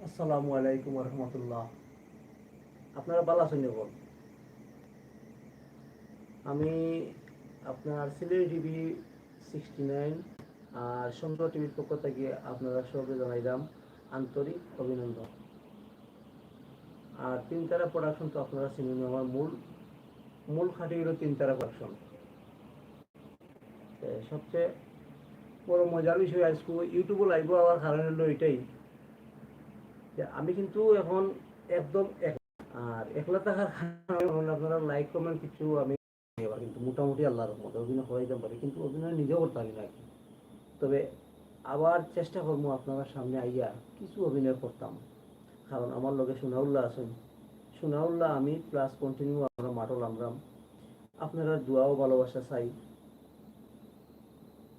আসসালামু আলাইকুম রহমতুল্লাহ। আপনারা ভালো আছেন যখন? আমি আপনার সিলেট টিভি 69 আর সুন্দর টিভির পক্ষ থেকে আপনারা সবাই জানাইলাম আন্তরিক অভিনন্দন। আর তিন তারা প্রোডাকশন তো আপনারা চিনেন, আমার মূল মূল খাঁটি হলো তিন তারা প্রোডাকশন। সবচেয়ে বড় মজার বিষয় আজকে ইউটিউবে লাইভ হওয়ার কারণ হলো এটাই যে আমি কিন্তু এখন একদম আর একলা থাকার কারণে আপনারা লাইক কমেন্ট কিছু আমি এবার কিন্তু মোটামুটি আল্লাহর রহমতে অভিনয় করাইতে পারি, কিন্তু অভিনয় নিজেও করতে পারি না। তবে আবার চেষ্টা করবো আপনারা সামনে আইয়া কিছু অভিনয় করতাম, কারণ আমার লগে সোনাউল্লাহ আছেন। সোনাউল্লাহ আমি প্লাস কন্টিনিউ আমরা মাটল আমরাম আপনারা দোয়াও ভালোবাসা চাই।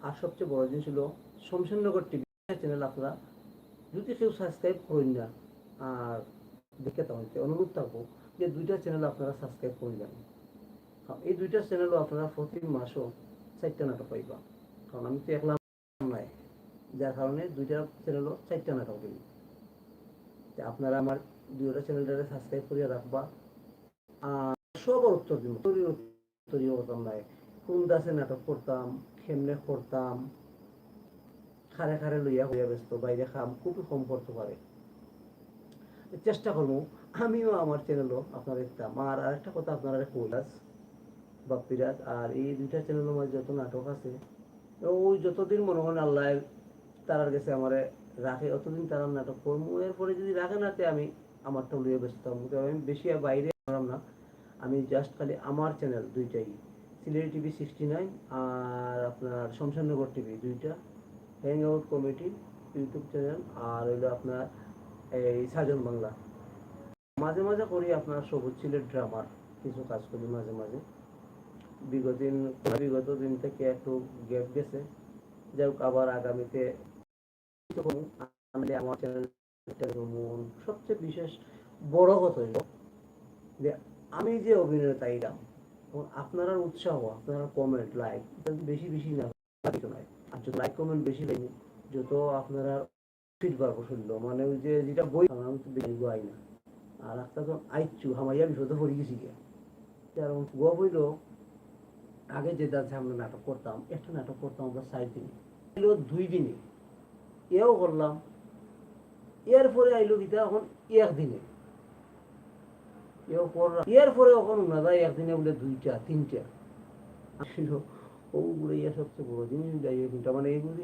আর সবচেয়ে বড় জিনিস হলো শমশেরনগর টিভি চ্যানেল আপনারা যদি কেউ সাবস্ক্রাইব করেন না আর দেখে তাহলে অনুরোধ থাকবো যে দুইটা চ্যানেল আপনারা সাবস্ক্রাইব করে যান। এই দুইটা চ্যানেলও আপনারা প্রতি মাসও 4টা নাটক পাইবা, কারণ আমি তো একলা নাই, যার কারণে দুইটা চ্যানেলও 4টা নাটক দিই। আপনারা আমার দুইটা চ্যানেলটারে সাবস্ক্রাইব করিয়া রাখবা। আর সব উত্তর দিব, উত্তরীয় করতাম নাই, কোন দাসে নাটক করতাম, কেমনে করতাম, খারে খারে লইয়া হইয়া ব্যস্ত, বাইরে খাম খুবই কম করতে পারে। চেষ্টা করবো আমিও আমার চ্যানেলও আপনারা দেখতাম। আর আরেকটা কথা আপনারা কইলাস বাপ্পিরাজ আর এই দুইটা চ্যানেলের মধ্যে যত নাটক আছে ওই যতদিন মনে হয় আল্লাহ তারার কাছে আমার রাখে অতদিন তারা নাটক করবো। এরপরে যদি রাখে নাতে আমি আমারটা লইয়ে ব্যস্ত হবো। আমি বেশি বাইরে করলাম না, আমি জাস্ট খালি আমার চ্যানেল দুইটাই, সিলেট টিভি 69 আর আপনার শমশেরনগর টিভি দুইটা, hang out committee YouTube channel, আর হইলো আপনার এই সাজন বাংলা। মাঝে মাঝে করি আপনার সবুজ সিলেট ড্রামার কিছু কাজ করি মাঝে মাঝে। বিগত দিন থেকে একটু গ্যাপ গেছে, যাই হোক আবার আগামীতে আমার চ্যানেলটা সবচেয়ে বিশেষ বড় কথা হইল যে আমি যে অভিনেতা এলাম, আপনারা উৎসাহ, আপনারা কমেন্ট লাইক বেশি বেশি না কিছু নয়। আর যদি লাইক কমেন্ট বেশি লাগে, যত আপনারা ফিডব্যাক শুনলো মানে ওই যে যেটা বই আমি তো বেশি গাই না। আর একটা তো আইচু হামাইয়া বিপদে পড়ে গেছি গিয়া, কারণ গোয়া বইল আগে যে দাঁড়ছে আমরা নাটক করতাম, একটা নাটক করতাম আমরা 4 দিনে, 2 দিনে এও করলাম। এরপরে আইলো গীতা এখন একদিনে এও করলাম, এরপরে এখন ওনারা একদিনে বলে 2টা 3টা আসলো। ওগুলো ইয়ে সবচেয়ে বড় জিনিস যাইয়ে কিন্তু মানে এইগুলি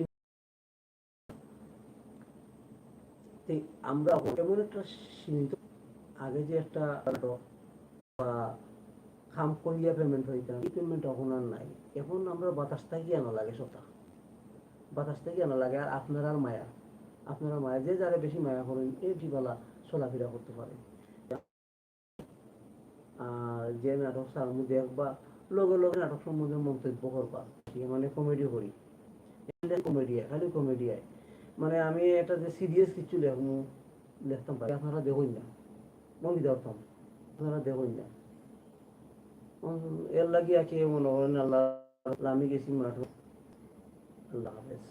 আমরা এমন একটা সীমিত, আগে যে একটা বা খাম করিয়া পেমেন্ট হইতাম, এই পেমেন্ট এখন আর নাই। এখন আমরা বাতাস থেকে আনা লাগে সবটা, বাতাস থেকে আনা লাগে। আর আপনার মায়া, আপনারা মায়া যে যারা বেশি মায়া করেন এই ঠিকালা চলাফেরা করতে পারে। আর যে নাটক সামনে দেখবা লগে লগে নাটক সম্বন্ধে মন্তব্য করবা, মানে কমেডি করি, কমেডি খালি কমেডি। মানে আমি একটা যে সিরিয়াস কিছু লিখতাম পারি আপনারা দেখুন না, মনে ধরতাম আপনারা দেখুন না। এর লাগিয়া কে মনে করেন আল্লাহ, আমি গেছি মাঠে। আল্লাহ হাফেজ।